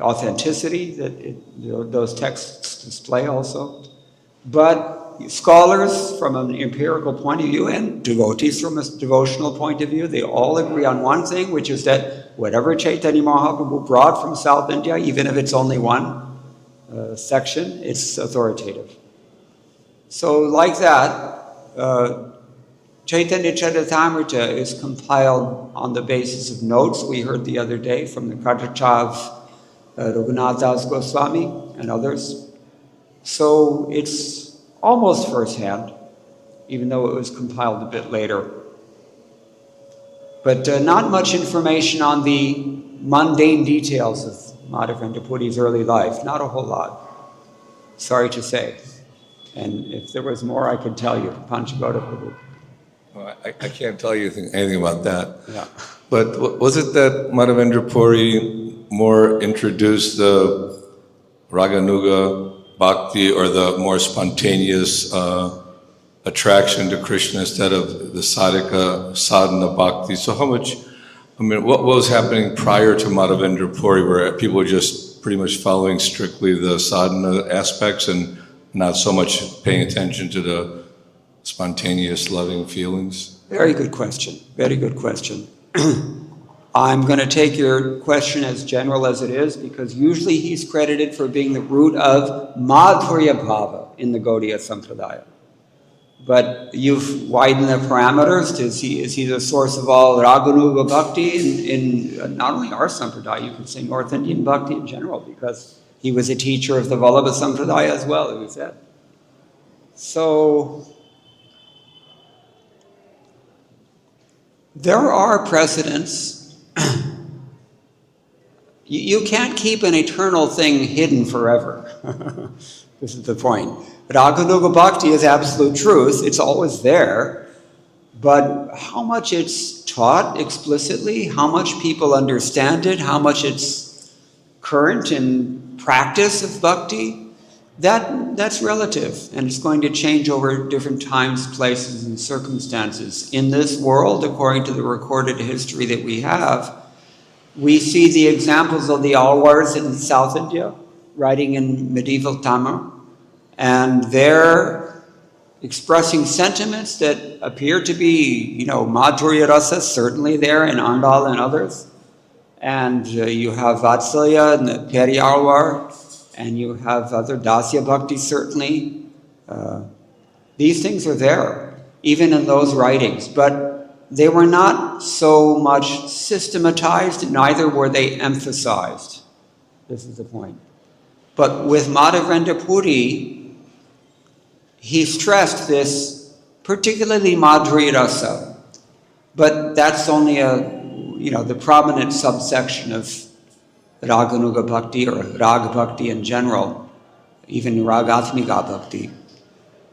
authenticity that those texts display also. But scholars from an empirical point of view and devotees from a devotional point of view, they all agree on one thing, which is that whatever Chaitanya Mahaprabhu brought from South India, even if it's only one section, it's authoritative. So like that, Chaitanya Charitamrita is compiled on the basis of notes we heard the other day from the Kadacha of Raghunath Das Goswami and others. So it's almost firsthand, even though it was compiled a bit later. But not much information on the mundane details of Madhavendra Puri's early life. Not a whole lot, sorry to say. And if there was more, I could tell you. Panchagauda Prabhu. Well, I can't tell you anything about that. Yeah. But was it that Madhavendra Puri more introduced the Raganuga Bhakti, or the more spontaneous attraction to Krishna instead of the sadhika, sadhana bhakti? So what was happening prior to Madhavendra Puri, where people were just pretty much following strictly the sadhana aspects and not so much paying attention to the spontaneous loving feelings? Very good question. Very good question. I'm going to take your question as general as it is, because usually he's credited for being the root of Madhurya Bhava in the Gaudiya Sampradaya. But you've widened the parameters. Is he the source of all Raganuga Bhakti in not only our Sampradaya, you could say North Indian Bhakti in general, because he was a teacher of the Vallabha Sampradaya as well, it was said. So there are precedents. You can't keep an eternal thing hidden forever. This is the point. Raganuga Bhakti is absolute truth. It's always there. But how much it's taught explicitly, how much people understand it, how much it's current in practice of bhakti, that's relative. And it's going to change over different times, places, and circumstances. In this world, according to the recorded history that we have, we see the examples of the Alwars in South India, writing in medieval Tamil, and they're expressing sentiments that appear to be, Madhurya Rasa, certainly there, in Andal and others. And you have Vatsalya and the Peri Alwar, and you have other Dasya Bhakti, certainly. These things are there, even in those writings. But they were not so much systematized, neither were they emphasized. This is the point. But with Madhavendra Puri, he stressed this, particularly Madhurya Rasa. But that's only the prominent subsection of Raganuga Bhakti or Raga Bhakti in general, even Ragatmika Bhakti.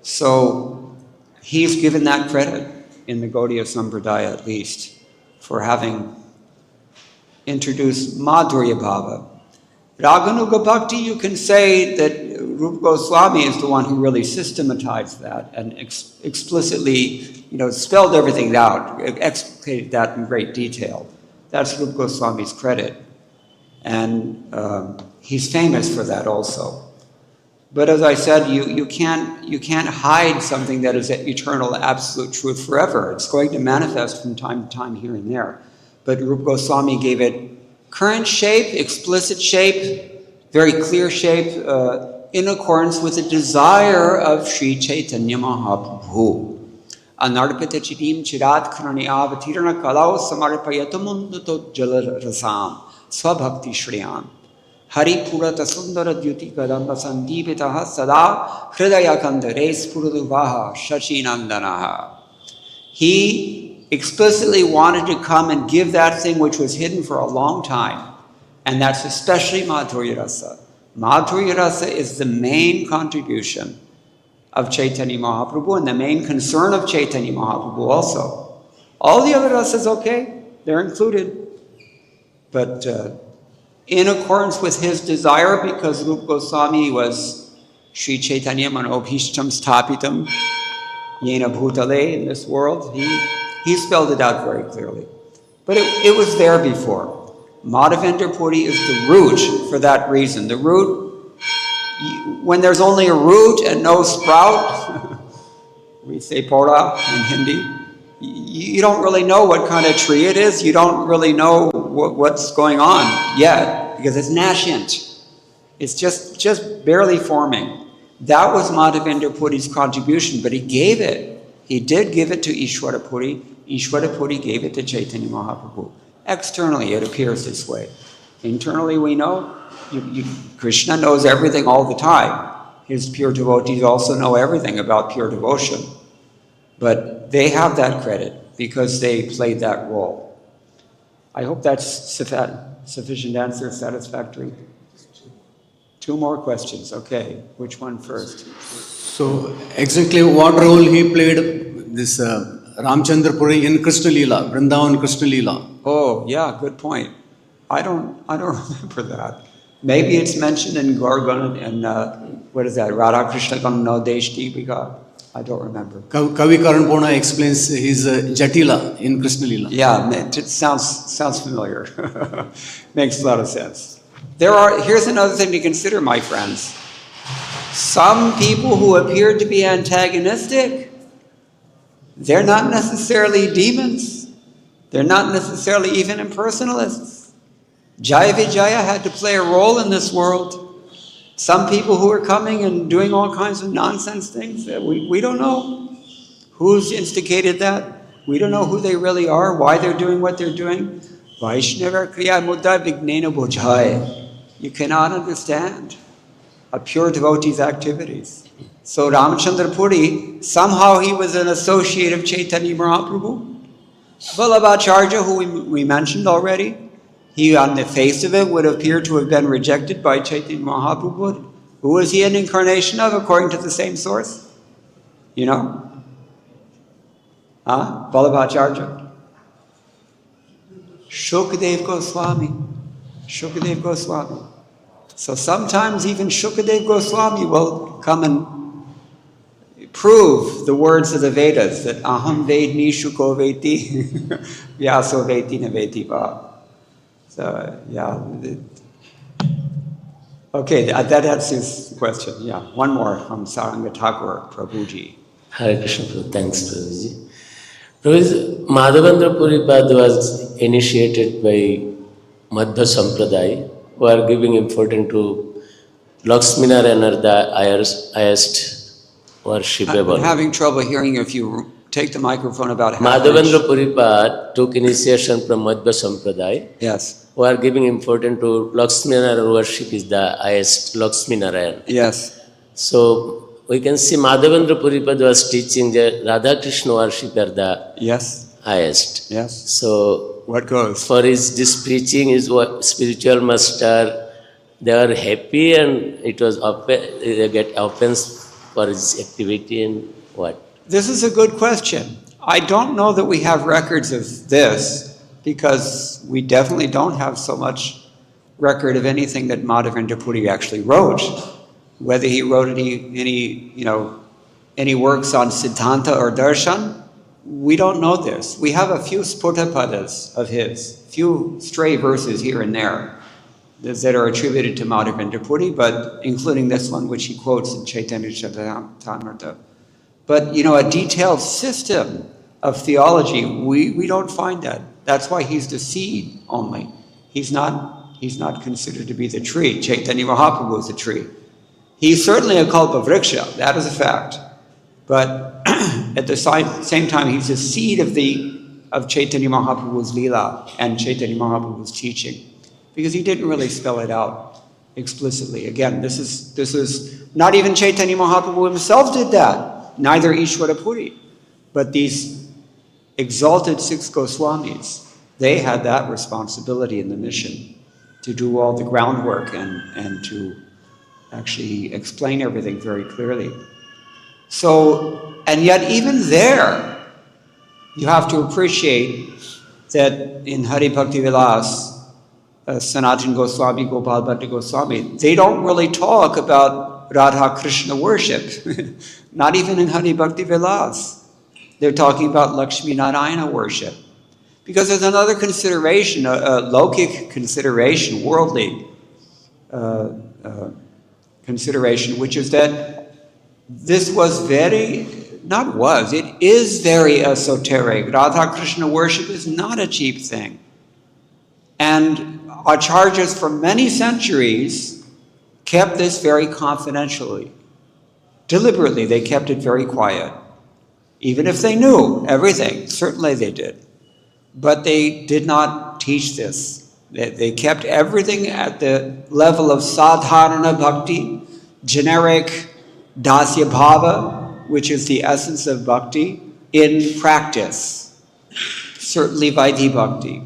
So he's given that credit in the Gaudiya Sampradaya at least, for having introduced Madhurya Bhava. Raganuga Bhakti, you can say that Rupa Goswami is the one who really systematized that and explicitly, spelled everything out, explicated that in great detail. That's Rupa Goswami's credit. And he's famous for that also. But as I said, you can't hide something that is eternal, absolute truth forever. It's going to manifest from time to time here and there. But Rupa Goswami gave it current shape, explicit shape, very clear shape, in accordance with the desire of Sri Chaitanya Mahaprabhu. Anarpita chidim chirat kranani avatirana kalau samarpayatamundatu jalarasam swabhakti shriyam. Hari purata sundara dyuti kadamba sandipitaha sada hridaya kandare spuruduvaha shachinandanaha. He explicitly wanted to come and give that thing which was hidden for a long time. And that's especially Madhurya Rasa. Madhurya Rasa is the main contribution of Chaitanya Mahaprabhu and the main concern of Chaitanya Mahaprabhu also. All the other rasas, okay, they're included. But in accordance with his desire, because Rupa Goswami was Sri Chaitanya Manobhishtam Sthapitam Yena Bhutale in this world, he spelled it out very clearly. But it was there before. Madhavendra Puri is the root for that reason. The root, when there's only a root and no sprout, we say pora in Hindi, you don't really know what kind of tree it is. You don't really know what's going on yet, because it's nascent. It's just barely forming. That was Madhavendra Puri's contribution, but he gave it. He did give it to Ishwara Puri. Ishwara Puri gave it to Chaitanya Mahaprabhu. Externally, it appears this way. Internally, we know Krishna knows everything all the time. His pure devotees also know everything about pure devotion. But they have that credit because they played that role. I hope that's sufficient answer, satisfactory. Two more questions. Okay, which one first? So, exactly what role he played, this Ramachandra Puri in Krishna-līlā, Vrindavan Krishna-līlā? Oh, yeah, good point. I don't remember that. Maybe it's mentioned in Gorgon and what is that? Radha Krishna Ganno Desh Deepika. I don't remember. Kavi Karanpona explains his Jatila in Krishna-līlā. Yeah, it sounds familiar. Makes a lot of sense. Here's another thing to consider, my friends. Some people who appear to be antagonistic, they're not necessarily demons. They're not necessarily even impersonalists. Jaya Vijaya had to play a role in this world. Some people who are coming and doing all kinds of nonsense things, we don't know who's instigated that. We don't know who they really are, why they're doing what they're doing. Vaishnava kriya mudda vignena bojhai. You cannot understand a pure devotee's activities. So Ramachandra Puri, somehow he was an associate of Chaitanya Mahaprabhu. Vallabhacharya, who we mentioned already, he on the face of it would appear to have been rejected by Chaitanya Mahaprabhu. Who was he an incarnation of according to the same source? You know? Vallabhacharya. Shukadev Goswami. Shukadev Goswami. So sometimes even Shukadev Goswami will come and prove the words of the Vedas that aham vedni shuko veti vyaso veti na veti va. So yeah. Okay, that answers the question. Yeah, one more from Saranga Thakur Prabhuji. Hare Krishna Prabhu. Thanks, Prabhuji. Prabhuji, Madhavendra Puri Pad was initiated by Madhva Sampradaya, who are giving importance to Lakshminarayanar, the highest worshipable. I'm having trouble hearing you if you take the microphone about half Madhavendra Puri Pad took initiation from Madhva Sampradaya. Yes. Who are giving importance to Lakshminarayan worship is the highest Lakshminarayan. Yes. So we can see Madhavendra Puri Pad was teaching that Radha Krishna worship are the highest. Yes. So what goes? For this preaching, his spiritual master, they are happy and it was open, they get offense for his activity and what? This is a good question. I don't know that we have records of this because we definitely don't have so much record of anything that Madhavendra Puri actually wrote. Whether he wrote any works on Siddhanta or Darshan, we don't know this. We have a few sputapadas of his, few stray verses here and there that are attributed to Madhavendra Puri, but including this one, which he quotes in Chaitanya Charitamrita. But, a detailed system of theology, we don't find that. That's why he's the seed only. He's not considered to be the tree. Chaitanya Mahaprabhu is a tree. He's certainly a kalpavriksha, that is a fact. But at the same time, he's a seed of Chaitanya Mahaprabhu's Leela and Chaitanya Mahaprabhu's teaching, because he didn't really spell it out explicitly. Again, this is not even Chaitanya Mahaprabhu himself did that, neither Ishwara Puri. But these exalted 6 Goswamis, they had that responsibility in the mission to do all the groundwork and to actually explain everything very clearly. So, and yet even there, you have to appreciate that in Hari Bhakti Vilas, Sanatana Goswami, Gopal Bhatta Goswami, they don't really talk about Radha Krishna worship, not even in Hari Bhakti Vilas. They're talking about Lakshmi Narayana worship. Because there's another consideration, a lokic consideration, worldly consideration, which is that this was it is very esoteric. Radha Krishna worship is not a cheap thing. And acharyas for many centuries kept this very confidentially. Deliberately, they kept it very quiet. Even if they knew everything, certainly they did. But they did not teach this. They kept everything at the level of sadharana bhakti, generic dasya bhava, which is the essence of bhakti, in practice. Certainly Vaidhi bhakti.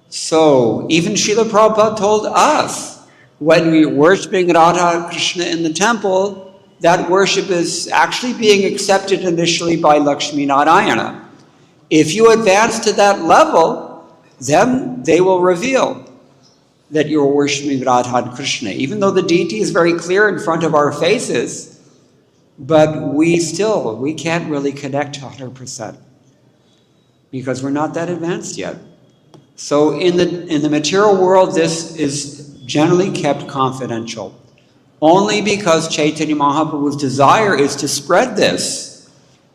So, even Srila Prabhupada told us, when we're worshipping Radha Krishna in the temple, that worship is actually being accepted initially by Lakshmi Narayana. If you advance to that level, then they will reveal that you're worshipping Radha and Krishna, even though the deity is very clear in front of our faces, but we can't really connect 100% because we're not that advanced yet. So in the material world, this is generally kept confidential, only because Chaitanya Mahaprabhu's desire is to spread this,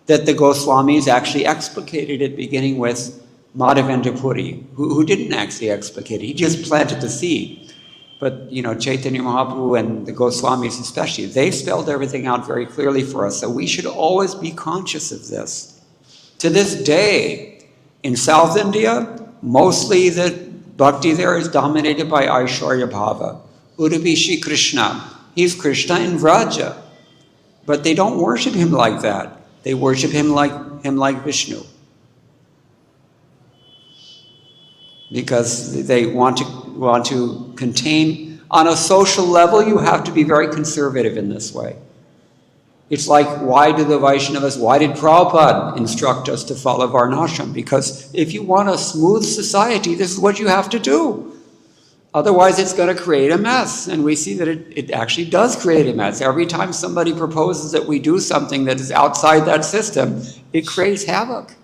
that the Goswamis actually explicated it, beginning with Madhavendra Puri, who didn't actually explicate it. He just planted the seed. But, Chaitanya Mahaprabhu and the Goswamis especially, they spelled everything out very clearly for us. So we should always be conscious of this. To this day, in South India, mostly the bhakti there is dominated by Aishwarya Bhava. Udupi Shri Krishna. He's Krishna in Vraja. But they don't worship him like that. They worship him like Vishnu. Because they want to contain, on a social level, you have to be very conservative in this way. It's like, why did Prabhupada instruct us to follow Varnashram? Because if you want a smooth society, this is what you have to do. Otherwise, it's going to create a mess. And we see that it actually does create a mess. Every time somebody proposes that we do something that is outside that system, it creates havoc.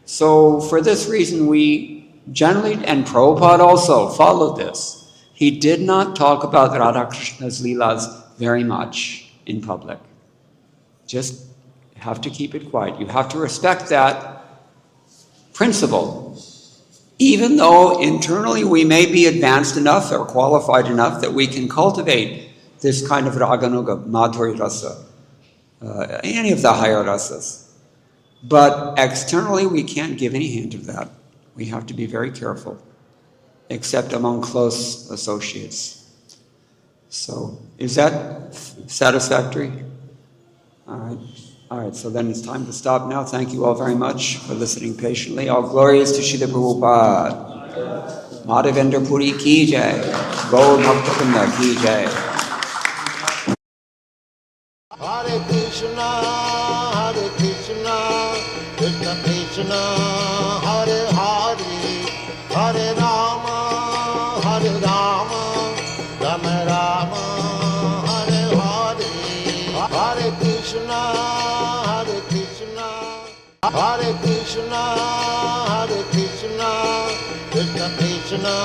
So for this reason, we generally, and Prabhupada also followed this. He did not talk about Radha Krishna's Leelas very much in public. Just have to keep it quiet. You have to respect that principle. Even though internally we may be advanced enough or qualified enough that we can cultivate this kind of raganuga, madhuri rasa, any of the higher rasas. But externally we can't give any hint of that. We have to be very careful, except among close associates. So, is that satisfactory? All right, so then it's time to stop now. Thank you all very much for listening patiently. All glory is to Srila Prabhupada. Madhavendra Puri ki jai. Gaur Bhakta ki jai. Hare Krishna, Krishna Krishna, Hare Hare, Hare Rama, Rama Rama, Krishna, Krishna Krishna,